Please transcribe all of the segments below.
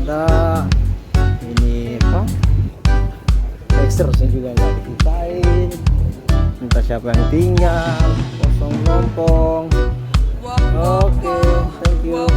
ada ini apa, exernya juga nggak dibukain, entah siapa yang tinggal, kosong lompong. Oke, thank you.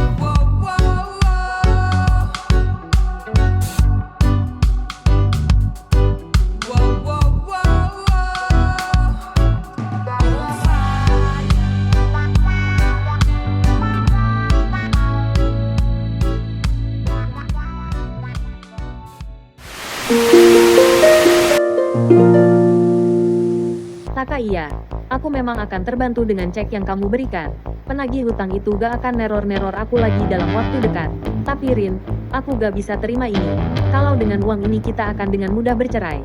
Saka, iya. Aku memang akan terbantu dengan cek yang kamu berikan. Penagih hutang itu gak akan neror-neror aku lagi dalam waktu dekat. Tapi Rin, aku gak bisa terima ini. Kalau dengan uang ini kita akan dengan mudah bercerai.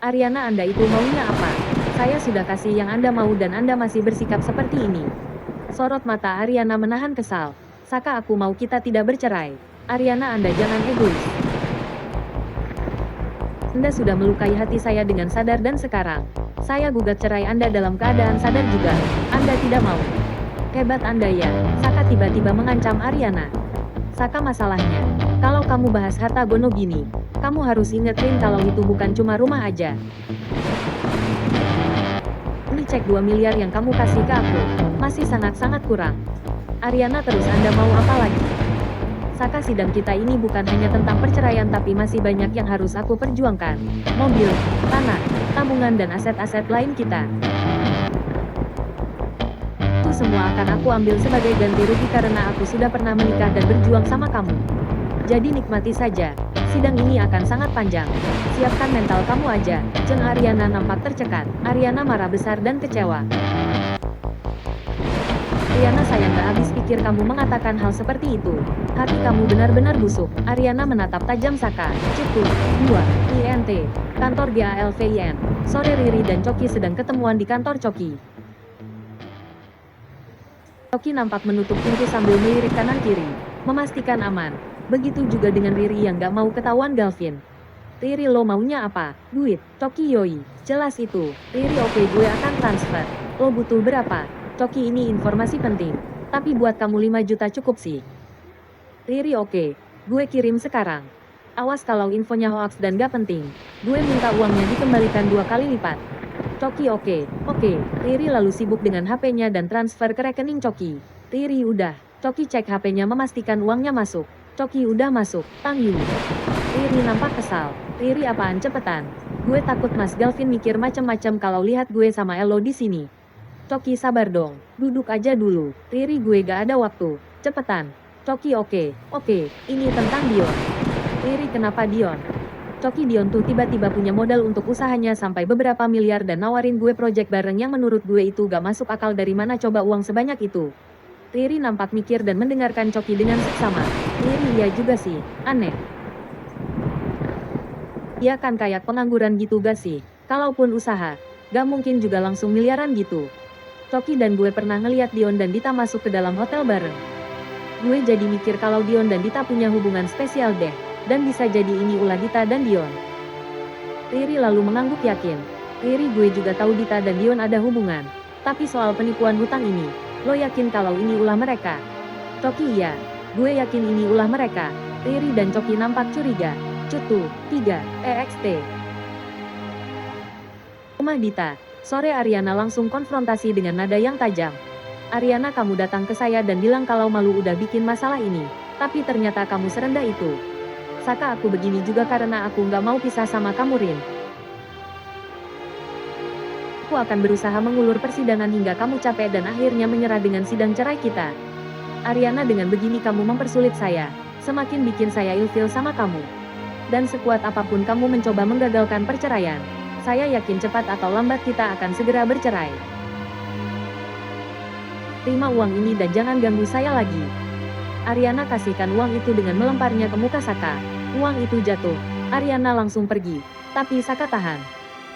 Ariana, Anda itu maunya apa? Saya sudah kasih yang Anda mau dan Anda masih bersikap seperti ini. Sorot mata Ariana menahan kesal. Saka, aku mau kita tidak bercerai. Ariana, Anda jangan egois. Anda sudah melukai hati saya dengan sadar dan sekarang saya gugat cerai Anda dalam keadaan sadar juga. Anda tidak mau. Hebat Anda ya. Saka tiba-tiba mengancam Ariana. Saka, masalahnya, kalau kamu bahas harta gono gini, kamu harus inget Rin, kalau itu bukan cuma rumah aja. Ini cek 2 miliar yang kamu kasih ke aku, masih sangat-sangat kurang. Ariana, terus Anda mau apa lagi? Saka, sidang kita ini bukan hanya tentang perceraian tapi masih banyak yang harus aku perjuangkan. Mobil, tanah, tabungan dan aset-aset lain kita. Itu semua akan aku ambil sebagai ganti rugi karena aku sudah pernah menikah dan berjuang sama kamu. Jadi nikmati saja. Sidang ini akan sangat panjang. Siapkan mental kamu aja. Jeng Ariana nampak tercekat. Ariana marah besar dan kecewa. Ariana, saya nggak habis pikir kamu mengatakan hal seperti itu. Hati kamu benar-benar busuk. Ariana menatap tajam Saka. Cukup. 2. INT. Kantor GALVIN. Sore Riri dan Coki sedang ketemuan di kantor Coki. Coki nampak menutup pintu sambil melirik kanan kiri, memastikan aman. Begitu juga dengan Riri yang gak mau ketahuan Galvin. Riri, lo maunya apa? Duit. Coki, yoi. Jelas itu. Riri, oke, gue akan transfer. Lo butuh berapa? Coki, ini informasi penting. Tapi buat kamu 5 juta cukup sih. Riri, oke. Gue kirim sekarang. Awas kalau infonya hoax dan gak penting. Gue minta uangnya dikembalikan 2 kali lipat. Coki, oke. Oke. Riri lalu sibuk dengan HP-nya dan transfer ke rekening Coki. Riri, udah. Coki cek HP-nya memastikan uangnya masuk. Coki, udah masuk. Tang Yu. Riri nampak kesal. Riri, apaan, cepetan. Gue takut Mas Galvin mikir macem-macem kalau lihat gue sama Elo di sini. Coki, sabar dong. Duduk aja dulu. Riri, gue gak ada waktu. Cepetan. Coki, oke. Oke. Ini tentang Dion. Riri, kenapa Dion? Coki, Dion tuh tiba-tiba punya modal untuk usahanya sampai beberapa miliar dan nawarin gue project bareng yang menurut gue itu gak masuk akal. Dari mana coba uang sebanyak itu? Riri nampak mikir dan mendengarkan Coki dengan seksama. Riri, iya juga sih. Aneh. Iya kan, kayak pengangguran gitu gak sih? Kalaupun usaha, gak mungkin juga langsung miliaran gitu. Coki dan gue pernah ngeliat Dion dan Dita masuk ke dalam hotel bareng. Gue jadi mikir kalau Dion dan Dita punya hubungan spesial deh. Dan bisa jadi ini ulah Dita dan Dion. Riri lalu mengangguk yakin. Riri, gue juga tahu Dita dan Dion ada hubungan. Tapi soal penipuan hutang ini, lo yakin kalau ini ulah mereka? Coki, iya. Gue yakin ini ulah mereka. Riri dan Coki nampak curiga. Cutu. 3. EXT. Rumah Dita. Sore Ariana langsung konfrontasi dengan nada yang tajam. Ariana, kamu datang ke saya dan bilang kalau malu udah bikin masalah ini. Tapi ternyata kamu serendah itu. Saka, aku begini juga karena aku nggak mau pisah sama kamu, Rin. Aku akan berusaha mengulur persidangan hingga kamu capek dan akhirnya menyerah dengan sidang cerai kita. Ariana, dengan begini kamu mempersulit saya. Semakin bikin saya ilfil sama kamu. Dan sekuat apapun kamu mencoba menggagalkan perceraian, saya yakin cepat atau lambat kita akan segera bercerai. Terima uang ini dan jangan ganggu saya lagi. Ariana kasihkan uang itu dengan melemparnya ke muka Saka. Uang itu jatuh. Ariana langsung pergi. Tapi Saka tahan.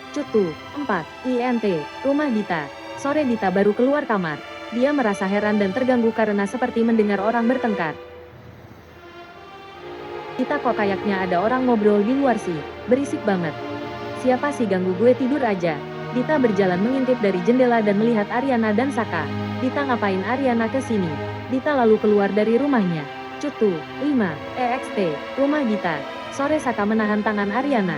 Cutu. 4. INT. Rumah Dita. Sore Dita baru keluar kamar. Dia merasa heran dan terganggu karena seperti mendengar orang bertengkar. Dita, kok kayaknya ada orang ngobrol di luar sih. Berisik banget. Siapa sih ganggu gue tidur aja? Dita berjalan mengintip dari jendela dan melihat Ariana dan Saka. Dita ngapain Ariana ke sini? Dita lalu keluar dari rumahnya. Cutu, 5, EXT, rumah Dita. Sore Saka menahan tangan Ariana.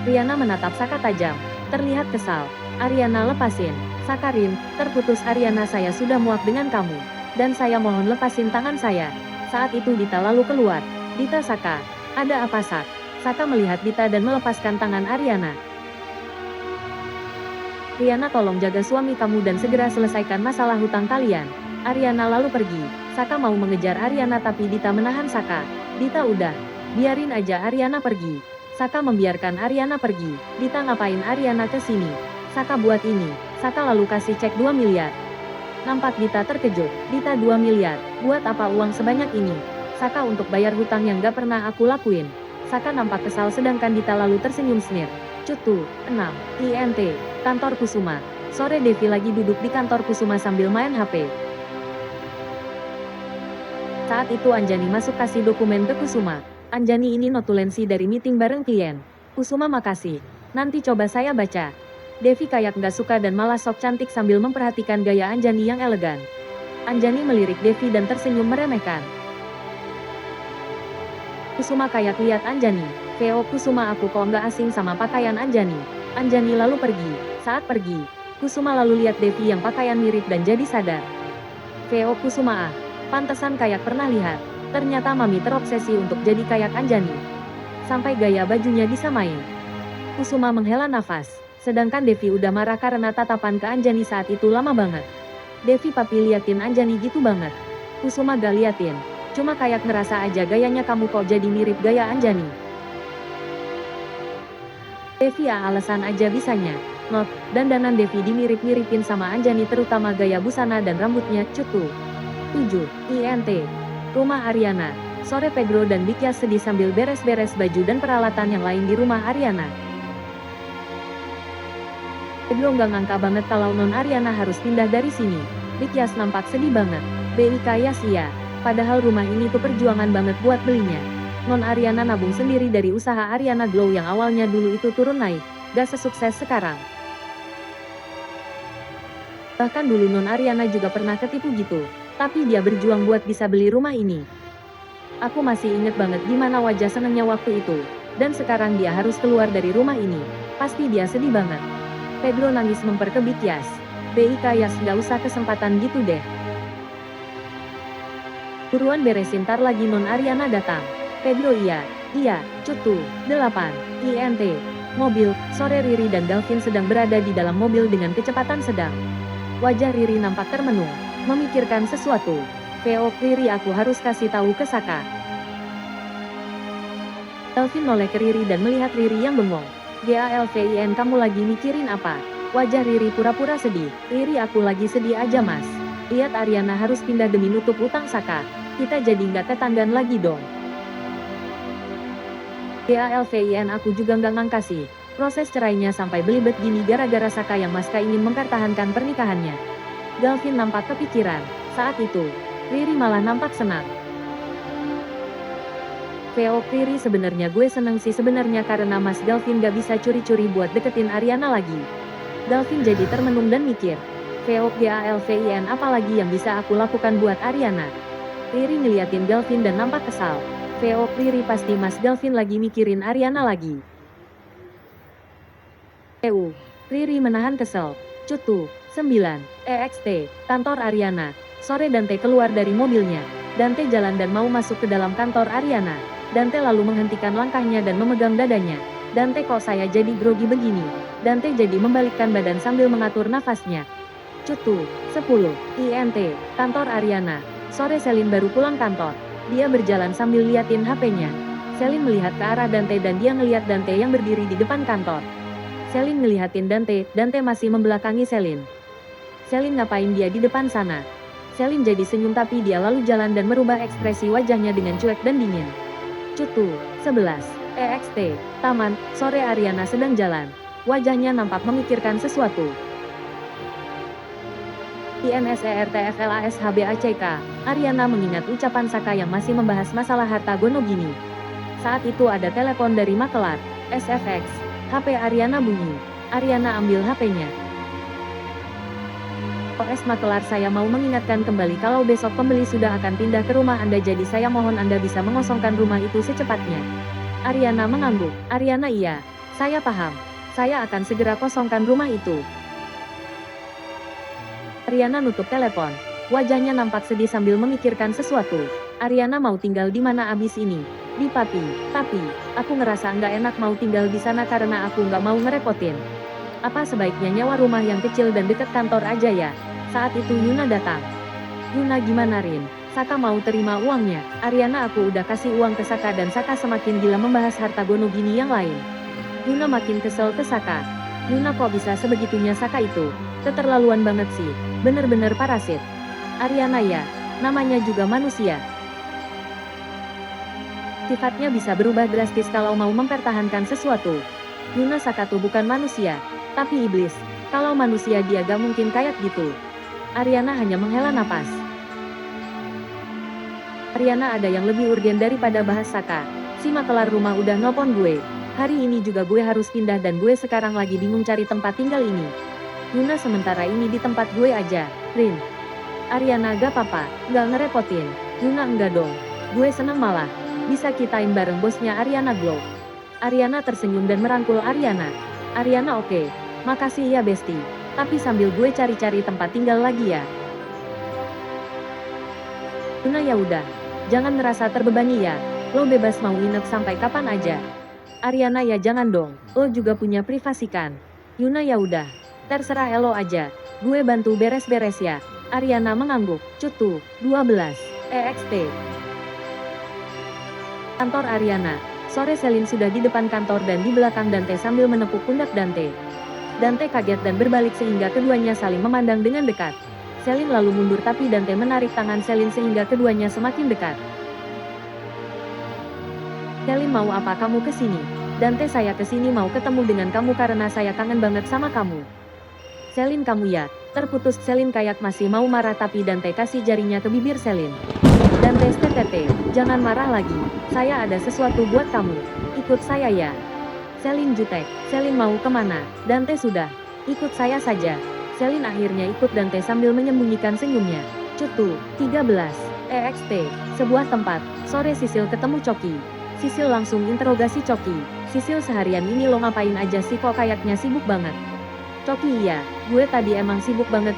Riana menatap Saka tajam. Terlihat kesal. Ariana lepasin. Sakarin, terputus Ariana, saya sudah muak dengan kamu. Dan saya mohon lepasin tangan saya. Saat itu Dita lalu keluar. Dita, Saka. Ada apa, Sak? Saka melihat Dita dan melepaskan tangan Ariana. Riana, tolong jaga suami kamu dan segera selesaikan masalah hutang kalian. Ariana lalu pergi. Saka mau mengejar Ariana tapi Dita menahan Saka. Dita, udah. Biarin aja Ariana pergi. Saka membiarkan Ariana pergi. Dita, ngapain Ariana ke sini? Saka buat ini. Saka lalu kasih cek 2 miliar. Nampak Dita terkejut. Dita, 2 miliar. Buat apa uang sebanyak ini? Saka, untuk bayar hutang yang gak pernah aku lakuin. Saka nampak kesal sedangkan Dita lalu tersenyum sneer. Cutu, 6, INT, kantor Kusuma. Sore Devi lagi duduk di kantor Kusuma sambil main HP. Saat itu Anjani masuk kasih dokumen ke Kusuma. Anjani, ini notulensi dari meeting bareng klien. Kusuma, makasih. Nanti coba saya baca. Devi kayak nggak suka dan malah sok cantik sambil memperhatikan gaya Anjani yang elegan. Anjani melirik Devi dan tersenyum meremehkan. Kusuma kayak lihat Anjani. VO Kusuma, aku kok nggak asing sama pakaian Anjani. Anjani lalu pergi. Saat pergi, Kusuma lalu lihat Devi yang pakaian mirip dan jadi sadar. VO Kusuma, pantesan kayak pernah lihat. Ternyata Mami terobsesi untuk jadi kayak Anjani. Sampai gaya bajunya disamain. Kusuma menghela nafas. Sedangkan Devi udah marah karena tatapan ke Anjani saat itu lama banget. Devi, papi liatin Anjani gitu banget. Kusuma, gak liatin. Cuma kayak ngerasa aja gayanya kamu kok jadi mirip gaya Anjani. Devi, alasan aja bisanya. Not, dandanan Devi dimirip-miripin sama Anjani terutama gaya busana dan rambutnya. Cutu, 7, INT. Rumah Ariana. Sore Pedro dan Bikyas sedih sambil beres-beres baju dan peralatan yang lain di rumah Ariana. Pedro nggak ngangka banget kalau non Ariana harus pindah dari sini. Bikyas nampak sedih banget. BIK ya, padahal rumah ini tuh perjuangan banget buat belinya. Non Ariana nabung sendiri dari usaha Ariana Glow yang awalnya dulu itu turun naik. Gak sesukses sekarang. Bahkan dulu non Ariana juga pernah ketipu gitu. Tapi dia berjuang buat bisa beli rumah ini. Aku masih inget banget gimana wajah senengnya waktu itu. Dan sekarang dia harus keluar dari rumah ini. Pasti dia sedih banget. Pedro nangis memperkebit Yas. BIK Yas, gak usah kesempatan gitu deh. Buruan beresin, tar lagi non Ariana datang. Pedro, iya, Cutu, 8, INT. Mobil. Sore Riri dan Galvin sedang berada di dalam mobil dengan kecepatan sedang. Wajah Riri nampak termenung. Memikirkan sesuatu. VO Riri, aku harus kasih tahu ke Saka. Galvin noleh ke Riri dan melihat Riri yang bengong. GALVIN, kamu lagi mikirin apa? Wajah Riri pura-pura sedih. Riri, aku lagi sedih aja mas. Lihat Ariana harus pindah demi nutup utang Saka. Kita jadi nggak tetanggan lagi dong. GALVIN, aku juga nggak ngangka sih. Proses cerainya sampai belibet gini gara-gara Saka yang Maska ingin mempertahankan pernikahannya. Galvin nampak kepikiran. Saat itu, Riri malah nampak senang. VO Riri, sebenarnya gue seneng sih sebenarnya karena Mas Galvin gak bisa curi-curi buat deketin Ariana lagi. Galvin jadi termenung dan mikir. VO GALVIN, apalagi yang bisa aku lakukan buat Ariana? Riri ngeliatin Galvin dan nampak kesal. VO Riri, pasti Mas Galvin lagi mikirin Ariana lagi. Riri menahan kesel. Cutu, 9, EXT, kantor Ariana. Sore Dante keluar dari mobilnya. Dante jalan dan mau masuk ke dalam kantor Ariana. Dante lalu menghentikan langkahnya dan memegang dadanya. Dante, kok saya jadi grogi begini? Dante jadi membalikkan badan sambil mengatur nafasnya. Cutu, 10, INT, kantor Ariana. Sore Selin baru pulang kantor. Dia berjalan sambil liatin HP-nya. Selin melihat ke arah Dante dan dia ngelihat Dante yang berdiri di depan kantor. Selin ngelihatin Dante, Dante masih membelakangi Selin. Selin, ngapain dia di depan sana? Selin jadi senyum tapi dia lalu jalan dan merubah ekspresi wajahnya dengan cuek dan dingin. Cutu, 11, EXT, taman. Sore Ariana sedang jalan. Wajahnya nampak memikirkan sesuatu. INSERTFLASHBACK, Ariana mengingat ucapan Saka yang masih membahas masalah harta gono gini. Saat itu ada telepon dari Makelar, SFX. HP Ariana bunyi. Ariana ambil HP-nya. OS Makelar, saya mau mengingatkan kembali kalau besok pembeli sudah akan pindah ke rumah Anda, jadi saya mohon Anda bisa mengosongkan rumah itu secepatnya. Ariana mengangguk. Ariana, iya, saya paham. Saya akan segera kosongkan rumah itu. Ariana nutup telepon. Wajahnya nampak sedih sambil memikirkan sesuatu. Ariana mau tinggal di mana abis ini? Di Papi. Tapi, aku ngerasa nggak enak mau tinggal di sana karena aku nggak mau ngerepotin. Apa sebaiknya nyewa rumah yang kecil dan dekat kantor aja ya? Saat itu Yuna datang. Yuna, gimana Rin? Saka mau terima uangnya. Ariana, aku udah kasih uang ke Saka dan Saka semakin gila membahas harta gono gini yang lain. Yuna makin kesel ke Saka. Yuna, kok bisa sebegitunya Saka itu? Keterlaluan banget sih. Bener-bener parasit. Ariana, ya, namanya juga manusia. Sifatnya bisa berubah drastis kalau mau mempertahankan sesuatu. Yuna, Saka tuh bukan manusia, tapi iblis. Kalau manusia dia gak mungkin kayak gitu. Ariana hanya menghela napas. Ariana, ada yang lebih urgen daripada bahas Saka. Si Makelar rumah udah nelpon gue. Hari ini juga gue harus pindah dan gue sekarang lagi bingung cari tempat tinggal ini. Yuna, sementara ini di tempat gue aja, Rin. Ariana, gak apa-apa, gak ngerepotin. Yuna, enggak dong. Gue seneng malah. Bisa kitain bareng bosnya Ariana Glow. Ariana tersenyum dan merangkul Ariana. Ariana, oke. Makasih ya Besti. Tapi sambil gue cari-cari tempat tinggal lagi ya. Yuna, ya udah. Jangan ngerasa terbebani ya. Lo bebas mau nginep sampai kapan aja. Ariana, ya jangan dong. Lo juga punya privasi kan. Yuna, ya udah. Terserah lo aja. Gue bantu beres-beres ya. Ariana mengangguk. Cutu, 12. EXT. Kantor Ariana. Sore Selin sudah di depan kantor dan di belakang Dante sambil menepuk pundak Dante. Dante kaget dan berbalik sehingga keduanya saling memandang dengan dekat. Selin lalu mundur tapi Dante menarik tangan Selin sehingga keduanya semakin dekat. Selin, mau apa kamu kesini? Dante, saya kesini mau ketemu dengan kamu karena saya kangen banget sama kamu. Selin, kamu ya? Terputus. Selin kayak masih mau marah tapi Dante kasih jarinya ke bibir Selin. Dante, TTT, jangan marah lagi. Saya ada sesuatu buat kamu. Ikut saya ya. Selin jutek. Selin mau kemana? Dante, sudah. Ikut saya saja. Selin akhirnya ikut Dante sambil menyembunyikan senyumnya. Cutu, 13. EXT, sebuah tempat. Sore Sisil ketemu Coki. Sisil langsung interogasi Coki. Sisil, seharian ini lo ngapain aja sih, kok kayaknya sibuk banget? Coki, iya, gue tadi emang sibuk banget.